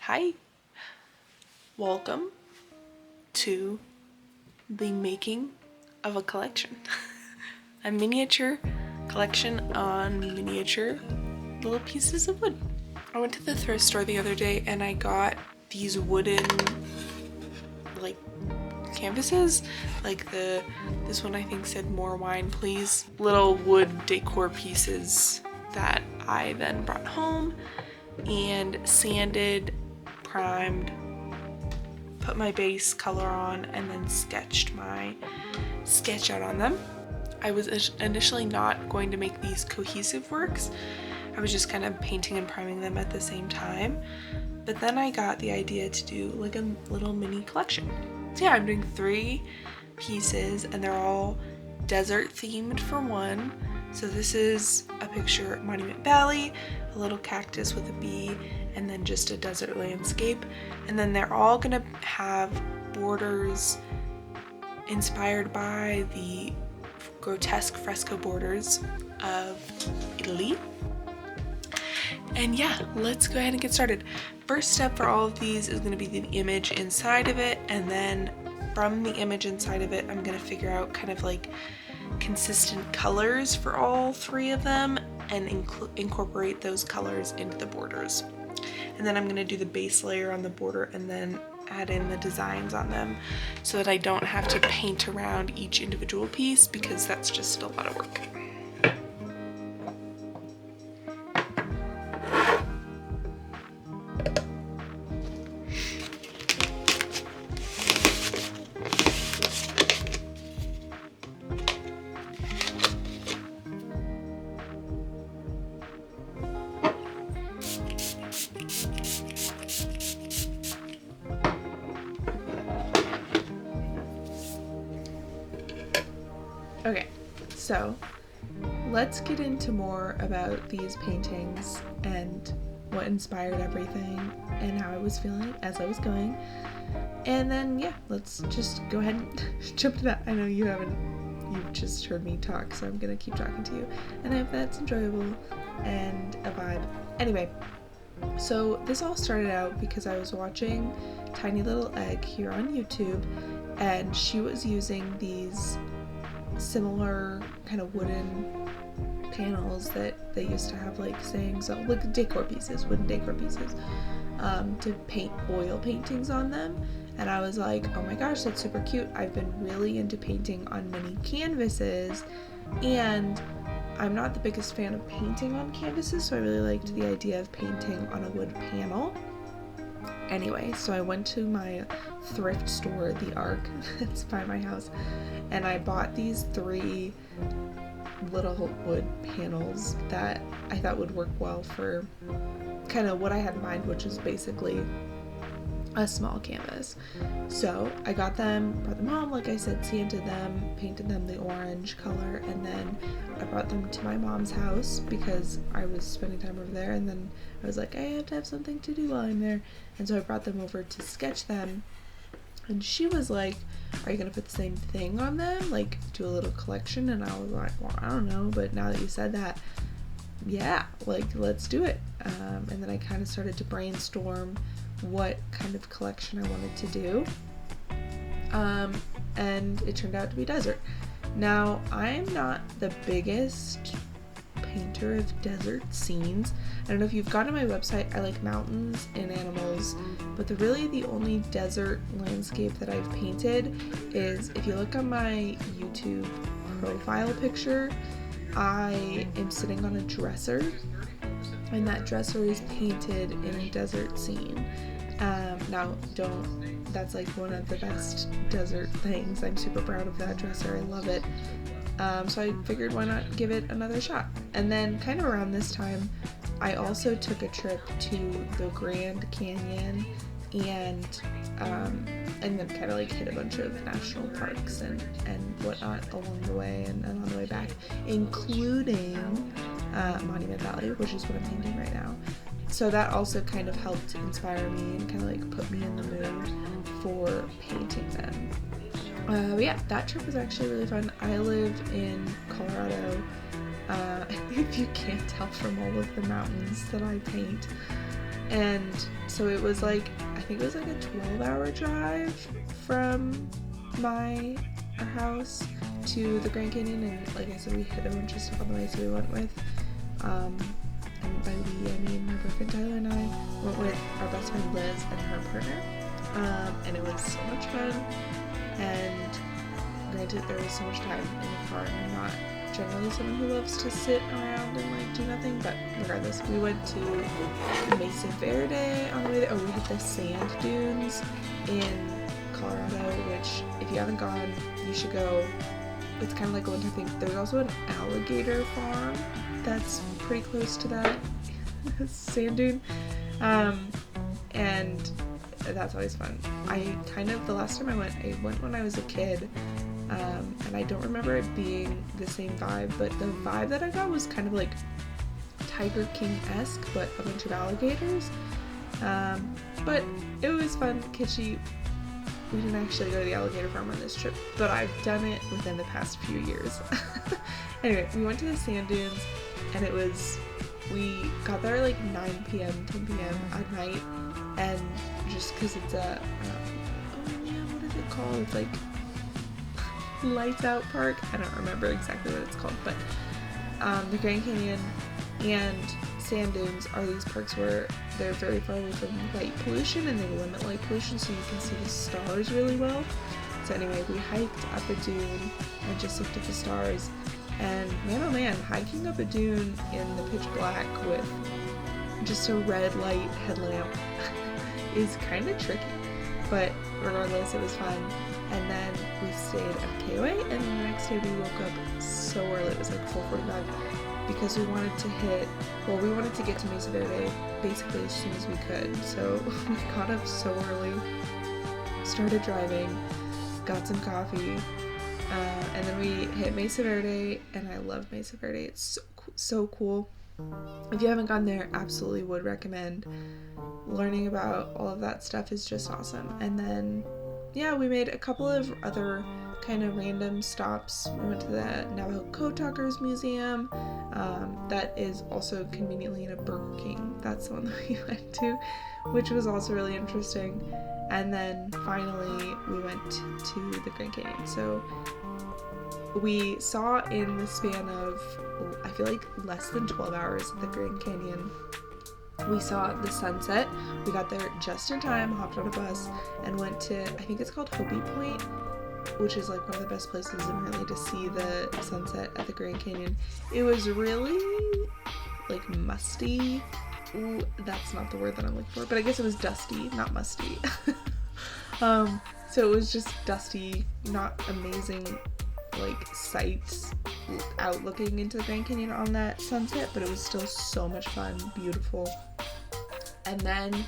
Hi, welcome to the making of a collection. A miniature collection on miniature little pieces of wood. I went to the thrift store the other day and I got these wooden canvases, this one I think said "more wine please," little wood decor pieces that I then brought home and sanded, primed, put my base color on, and then sketched my sketch out on them. I was initially not going to make these cohesive works. I was just kind of painting and priming them at the same time. But then I got the idea to do like a little mini collection. So yeah, I'm doing 3 pieces and they're all desert themed for one. So this is a picture of Monument Valley, a little cactus with a bee, and then just a desert landscape. And then they're all gonna have borders inspired by the grotesque fresco borders of Italy. And yeah, let's go ahead and get started. First step for all of these is going to be the image inside of it, and then from the image inside of it, I'm going to figure out kind of like consistent colors for all 3 of them and incorporate those colors into the borders. And then I'm going to do the base layer on the border and then add in the designs on them so that I don't have to paint around each individual piece, because that's just a lot of work. Okay, so let's get into more about these paintings and what inspired everything and how I was feeling as I was going. And then yeah, let's just go ahead and jump to that. I know you've just heard me talk, so I'm gonna keep talking to you. And I hope that's enjoyable and a vibe. Anyway, so this all started out because I was watching Tiny Little Egg here on YouTube, and she was using these similar kind of wooden panels that they used to have like sayings, so like decor pieces, wooden decor pieces, to paint oil paintings on them. And I was like, oh my gosh, that's super cute. I've been really into painting on mini canvases, and I'm not the biggest fan of painting on canvases, so I really liked the idea of painting on a wood panel. Anyway, so I went to my thrift store, The Ark, that's by my house, and I bought these 3 little wood panels that I thought would work well for kind of what I had in mind, which is basically a small canvas. So I got them, brought them home, like I said, sanded them, painted them the orange color, and then I brought them to my mom's house because I was spending time over there, and then I was like, I have to have something to do while I'm there, and so I brought them over to sketch them. And she was like, are you gonna put the same thing on them, like do a little collection? And I was like, well, I don't know, but now that you said that, yeah, like let's do it. And then I kind of started to brainstorm what kind of collection I wanted to do, and it turned out to be desert. Now, I'm not the biggest painter of desert scenes. I don't know if you've gone to my website. I like mountains and animals, but the only desert landscape that I've painted is, if you look on my YouTube profile picture, I am sitting on a dresser, and that dresser is painted in a desert scene. That's like one of the best desert things. I'm super proud of that dresser. I love it. So I figured, why not give it another shot? And then kind of around this time, I also took a trip to the Grand Canyon and then kind of like hit a bunch of national parks and whatnot along the way and on the way back, including Monument Valley, which is what I'm painting right now. So that also kind of helped inspire me and kind of like put me in the mood for painting them. But yeah, that trip was actually really fun. I live in Colorado. If you can't tell from all of the mountains that I paint, And so it was like, I think it was like a 12-hour drive from our house to the Grand Canyon, and like I said, we hit a bunch of stuff on the way, so we went with, and by we, I mean my boyfriend Tyler and I went with our best friend Liz and her partner, and it was so much fun. And granted, there was so much time in the car, and I'm not generally someone who loves to sit around and like do nothing, but regardless, we went to Mesa Verde on the way there. Oh, we hit the sand dunes in Colorado, which if you haven't gone, you should go. It's kind of like a winter thing. There's also an alligator farm that's pretty close to that sand dune, and that's always fun. The last time I went when I was a kid, and I don't remember it being the same vibe, but the vibe that I got was kind of like Tiger King-esque, but a bunch of alligators, but it was fun, kitschy. We didn't actually go to the alligator farm on this trip, but I've done it within the past few years. Anyway, we went to the sand dunes, and we got there at like 9 p.m., 10 p.m. at night, and just because it's a, what is it called? It's like Lights Out Park. I don't remember exactly what it's called, but the Grand Canyon and sand dunes are these parks where they're very far away from light pollution, and they limit light pollution so you can see the stars really well. So anyway, we hiked up a dune and just looked at the stars, and man oh man, hiking up a dune in the pitch black with just a red light headlamp is kind of tricky, but regardless, it was fun. And then we stayed at KOA, and then the next day we woke up so early, it was like 4:45, because we wanted to get to Mesa Verde basically as soon as we could. So we got up so early, started driving, got some coffee, and then we hit Mesa Verde, and I love Mesa Verde. It's so cool. If you haven't gone there, absolutely would recommend. Learning about all of that stuff is just awesome. And then yeah, we made a couple of other kind of random stops. We went to the Navajo Code Talkers Museum, that is also conveniently in a Burger King. That's the one that we went to, which was also really interesting. And then finally we went to the Grand Canyon. So we saw in the span of, I feel like less than 12 hours at the Grand Canyon, we saw the sunset. We got there just in time, hopped on a bus, and went to, I think it's called Hopi Point, which is like one of the best places apparently to see the sunset at the Grand Canyon. It was really like musty. Ooh, that's not the word that I'm looking for, but I guess it was dusty, not musty. So it was just dusty, not amazing like sights out looking into the Grand Canyon on that sunset, but it was still so much fun, beautiful. And then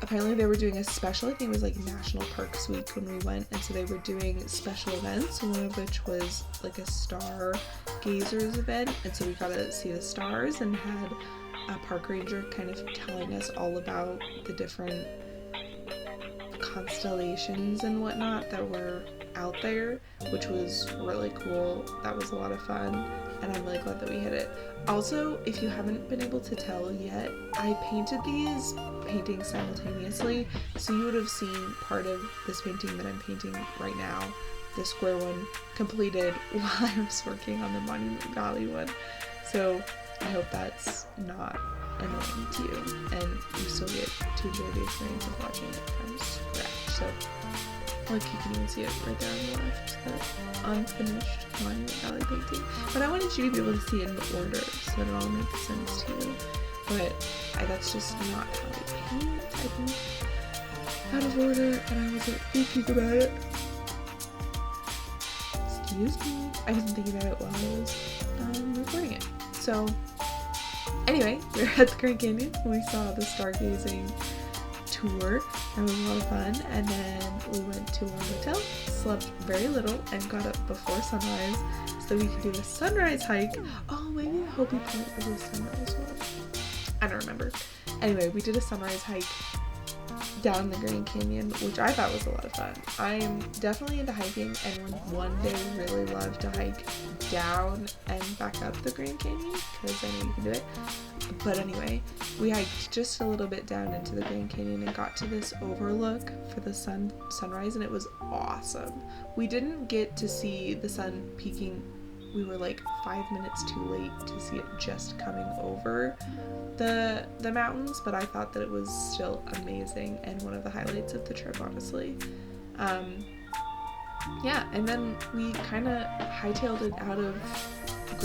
apparently they were doing a special, I think it was like National Parks Week when we went, and so they were doing special events, one of which was like a stargazers event, and so we got to see the stars and had a park ranger kind of telling us all about the different constellations and whatnot that were out there, which was really cool. That was a lot of fun, and I'm really glad that we hit it. Also, if you haven't been able to tell yet, I painted these paintings simultaneously, so you would have seen part of this painting that I'm painting right now, the square one, completed while I was working on the Monument Valley one. So I hope that's not annoying to you, and you still get to enjoy the experience of watching it from scratch. So like you can even see it right there on the left, the unfinished Monument Valley painting. But I wanted you to be able to see it in order so that it all makes sense to you. But that's just not how I paint. I paint out of order, and I wasn't thinking about it. Excuse me. I wasn't thinking about it while I was recording it. So anyway, we were at the Grand Canyon. We saw the stargazing tour. That was a lot of fun, and then we went to our hotel, slept very little, and got up before sunrise so we could do a sunrise hike. Oh, maybe Hopi Point was a sunrise one. I don't remember. Anyway, we did a sunrise hike down the Grand Canyon, which I thought was a lot of fun. I'm definitely into hiking, and would one day really love to hike down and back up the Grand Canyon, because I know you can do it. But anyway, we hiked just a little bit down into the Grand Canyon and got to this overlook for the sunrise, and it was awesome. We didn't get to see the sun peaking. We were like 5 minutes too late to see it just coming over the mountains, but I thought that it was still amazing and one of the highlights of the trip, honestly. Yeah, and then we kind of hightailed it out of the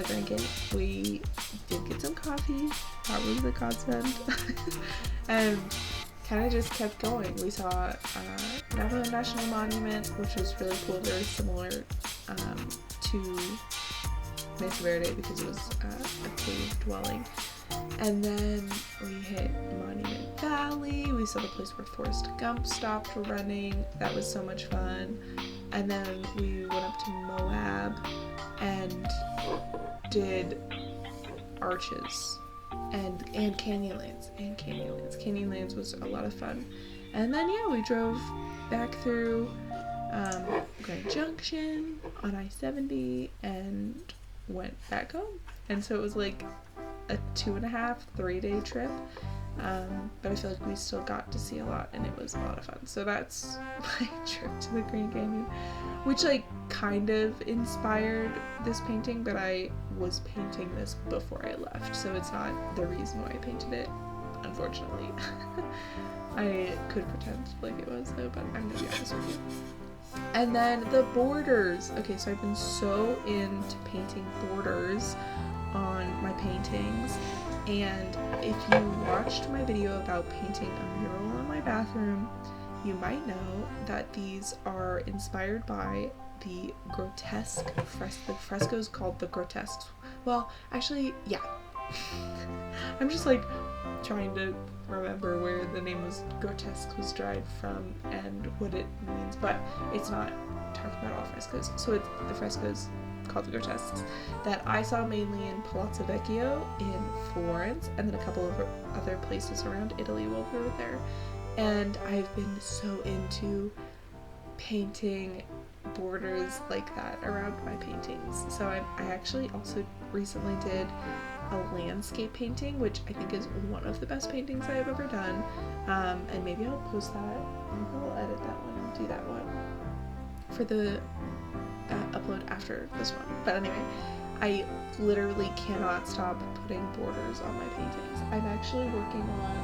Grand Canyon. We did get some coffee. That was the godsend. And kind of just kept going. We saw Navajo National Monument, which was really cool, very similar to Mesa Verde because it was a cave dwelling. And then we hit Monument Valley. We saw the place where Forrest Gump stopped running. That was so much fun. And then we went up to Moab and did Arches and Canyonlands. Canyonlands was a lot of fun. And then yeah, we drove back through Grand Junction on I-70 and went back home. And so it was like a 2.5-3 day trip, but I feel like we still got to see a lot and it was a lot of fun. So that's my trip to the Grand Canyon, which like kind of inspired this painting, but I was painting this before I left, so it's not the reason why I painted it, unfortunately. I could pretend like it was though, but I'm gonna be honest with you. And then the borders. Okay, so I've been so into painting borders on my paintings, and if you watched my video about painting a mural in my bathroom, you might know that these are inspired by the grotesque the frescoes called the grotesques. Well, actually, yeah. I'm just like trying to remember where the name was grotesque was derived from and what it means, but it's not talking about all frescoes. So it's the frescoes called the grotesques that I saw mainly in Palazzo Vecchio in Florence, and then a couple of other places around Italy while we were there. And I've been so into painting borders like that around my paintings. So I actually also recently did a landscape painting, which I think is one of the best paintings I have ever done. And maybe I'll post that. Maybe I'll edit that one and do that one for the upload after this one. But anyway, I literally cannot stop putting borders on my paintings. I'm actually working on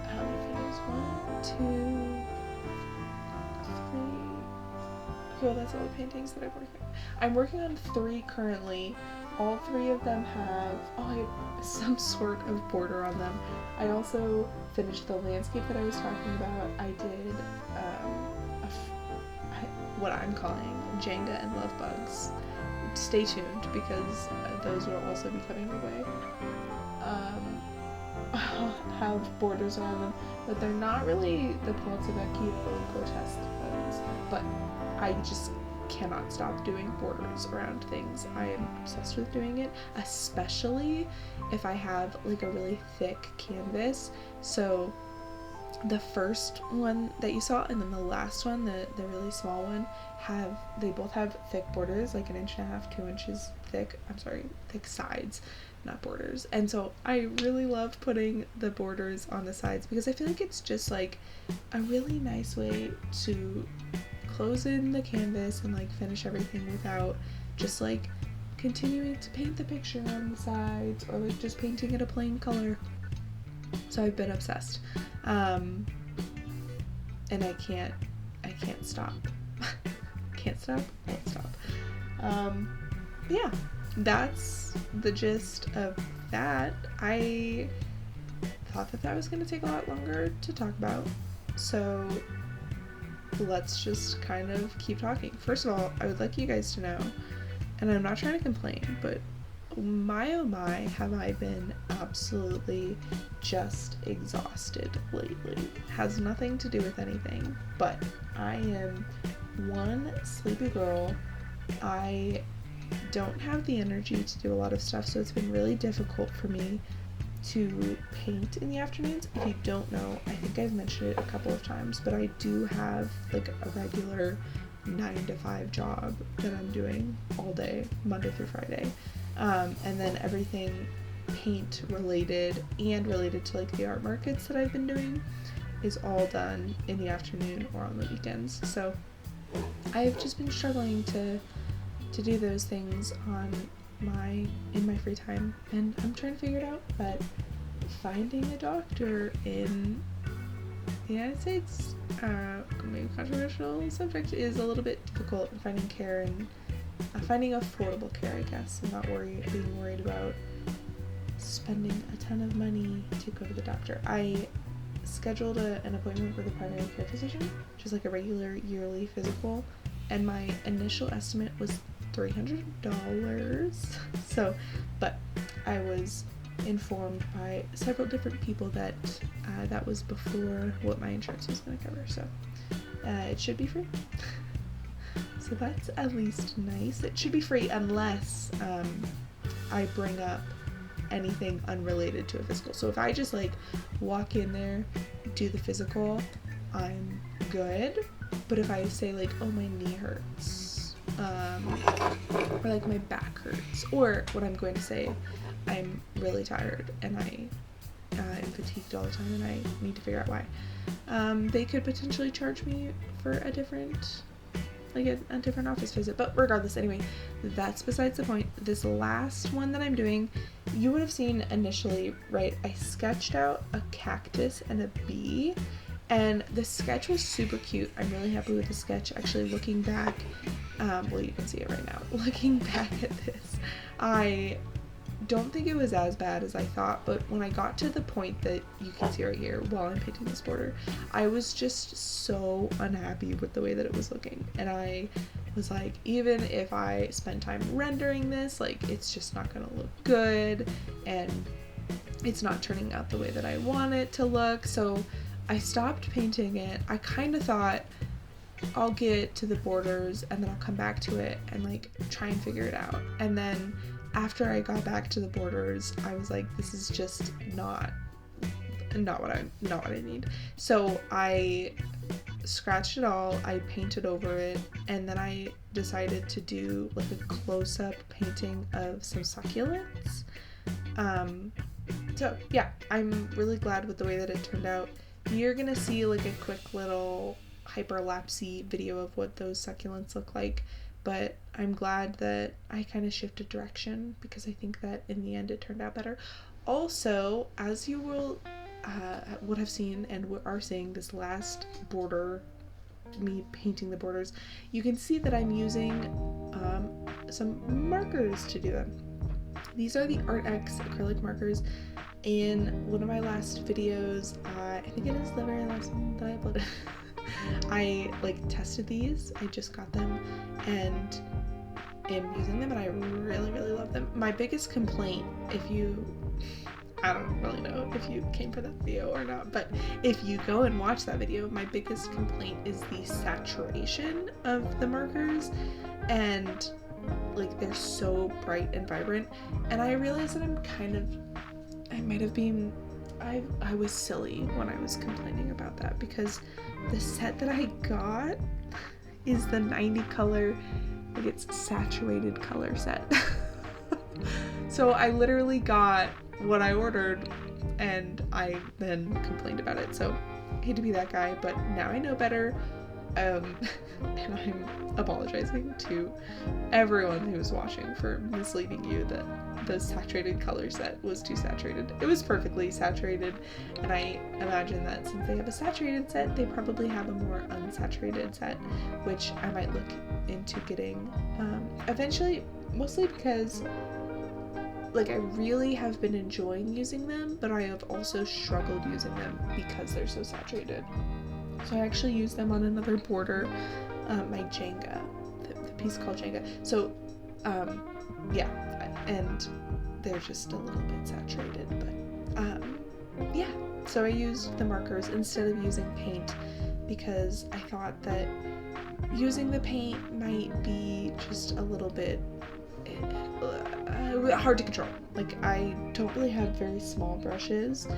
how many videos? 1, 2, 3. Okay, well, that's all the paintings that I'm working on. I'm working on 3 currently. All 3 of them have some sort of border on them. I also finished the landscape that I was talking about. I did what I'm calling Jenga and Love Bugs. Stay tuned because those will also be coming your way. Have borders on them, but they're not really the Palazzo Vecchio grotesque ones. But I just cannot stop doing borders around things. I am obsessed with doing it, especially if I have like a really thick canvas. So the first one that you saw and then the last one, the really small one, they both have thick borders, like 1.5 inches, 2 inches thick. Thick sides, not borders. And so I really love putting the borders on the sides because I feel like it's just like a really nice way to close in the canvas and like finish everything without just like continuing to paint the picture on the sides or like just painting it a plain color. So I've been obsessed. And I can't stop. Won't stop. Yeah, that's the gist of that. I thought that was going to take a lot longer to talk about, so let's just kind of keep talking. First of all, I would like you guys to know, and I'm not trying to complain, but my oh my, have I been absolutely just exhausted lately. Has nothing to do with anything, but I am one sleepy girl. I don't have the energy to do a lot of stuff, so it's been really difficult for me to paint in the afternoons. If you don't know, I think I've mentioned it a couple of times, but I do have like a regular 9-to-5 job that I'm doing all day, Monday through Friday. And then everything paint related and related to like the art markets that I've been doing is all done in the afternoon or on the weekends. So I've just been struggling to do those things in my free time, and I'm trying to figure it out. But finding a doctor in the United States, maybe controversial subject, is a little bit difficult. Finding care and finding affordable care, I guess, and not being worried about spending a ton of money to go to the doctor. I scheduled an appointment with a primary care physician, which is like a regular yearly physical, and my initial estimate was $300. So, but I was informed by several different people that that was before what my insurance was going to cover, so it should be free. So that's at least nice. It should be free unless I bring up anything unrelated to a physical. So if I just like walk in there, do the physical, I'm good. But if I say like, oh, my knee hurts, or like my back hurts, or what I'm going to say, I'm really tired and I am fatigued all the time and I need to figure out why, they could potentially charge me for a different office visit. But regardless, anyway, that's besides the point. This last one that I'm doing, you would have seen initially, right? I sketched out a cactus and a bee, and the sketch was super cute. I'm really happy with the sketch. Actually, looking back, well, you can see it right now. Looking back at this, I don't think it was as bad as I thought, but when I got to the point that you can see right here while I'm painting this border, I was just so unhappy with the way that it was looking, and I was like, even if I spend time rendering this, like, it's just not gonna look good, and it's not turning out the way that I want it to look. So I stopped painting it. I kind of thought I'll get to the borders and then I'll come back to it and like try and figure it out, and then after I got back to the borders, I was like, this is just not what I need. So I scratched it all, I painted over it, and then I decided to do like a close-up painting of some succulents. So yeah, I'm really glad with the way that it turned out. You're gonna see like a quick little hyperlapsey video of what those succulents look like, but I'm glad that I kind of shifted direction because I think that in the end it turned out better. Also, as you will would have seen and are seeing this last border, me painting the borders, you can see that I'm using some markers to do them. These are the ArtX acrylic markers. In one of my last videos, I think it is the very last one that I uploaded, I like tested these. I just got them and am using them, and I really, really love them. My biggest complaint, I don't really know if you came for that video or not, but if you go and watch that video, my biggest complaint is the saturation of the markers, and like they're so bright and vibrant, and I realized that I was silly when I was complaining about that, because the set that I got is the 90 color, like it's saturated color set. So I literally got what I ordered and I then complained about it. So I hate to be that guy, but now I know better. And I'm apologizing to everyone who's watching for misleading you that the saturated color set was too saturated. It was perfectly saturated, and I imagine that since they have a saturated set, they probably have a more unsaturated set, which I might look into getting eventually, mostly because like I really have been enjoying using them, but I have also struggled using them because they're so saturated. So I actually use them on another border, my Jenga, the piece called Jenga. So, yeah, and they're just a little bit saturated, but, yeah. So I used the markers instead of using paint because I thought that using the paint might be just a little bit hard to control. Like, I don't really have very small brushes.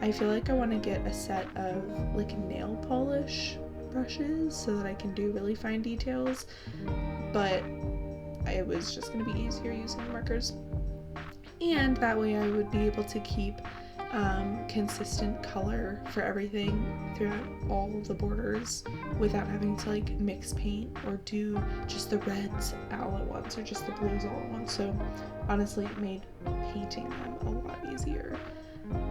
I feel like I want to get a set of like nail polish brushes so that I can do really fine details, but it was just going to be easier using markers. And that way I would be able to keep consistent color for everything throughout all of the borders without having to like mix paint or do just the reds all at once or just the blues all at once. So honestly, it made painting them a lot easier.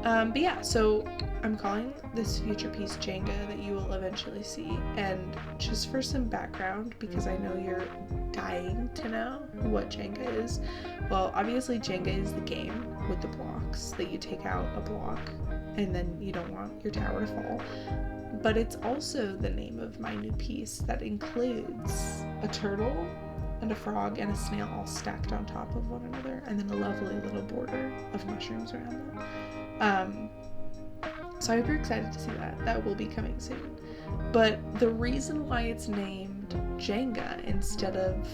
But yeah, so I'm calling this future piece Jenga that you will eventually see. And just for some background, because I know you're dying to know what Jenga is. Well, obviously Jenga is the game with the blocks that you take out a block and then you don't want your tower to fall. But it's also the name of my new piece that includes a turtle and a frog and a snail all stacked on top of one another, and then a lovely little border of mushrooms around them. So I hope you're excited to see that. That will be coming soon. But the reason why it's named Jenga instead of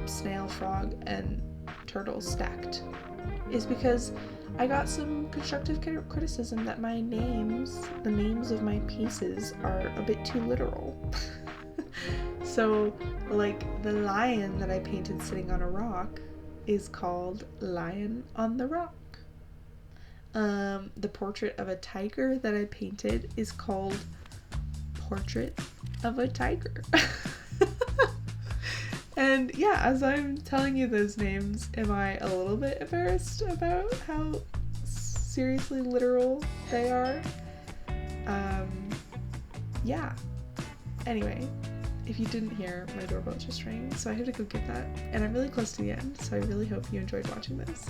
snail, frog, and turtle stacked is because I got some constructive criticism that my names, the names of my pieces, are a bit too literal. So, like, the lion that I painted sitting on a rock is called Lion on the Rock. The portrait of a tiger that I painted is called Portrait of a Tiger. And yeah, as I'm telling you those names, am I a little bit embarrassed about how seriously literal they are? Yeah. Anyway, if you didn't hear, my doorbell just rang, so I had to go get that. And I'm really close to the end, so I really hope you enjoyed watching this.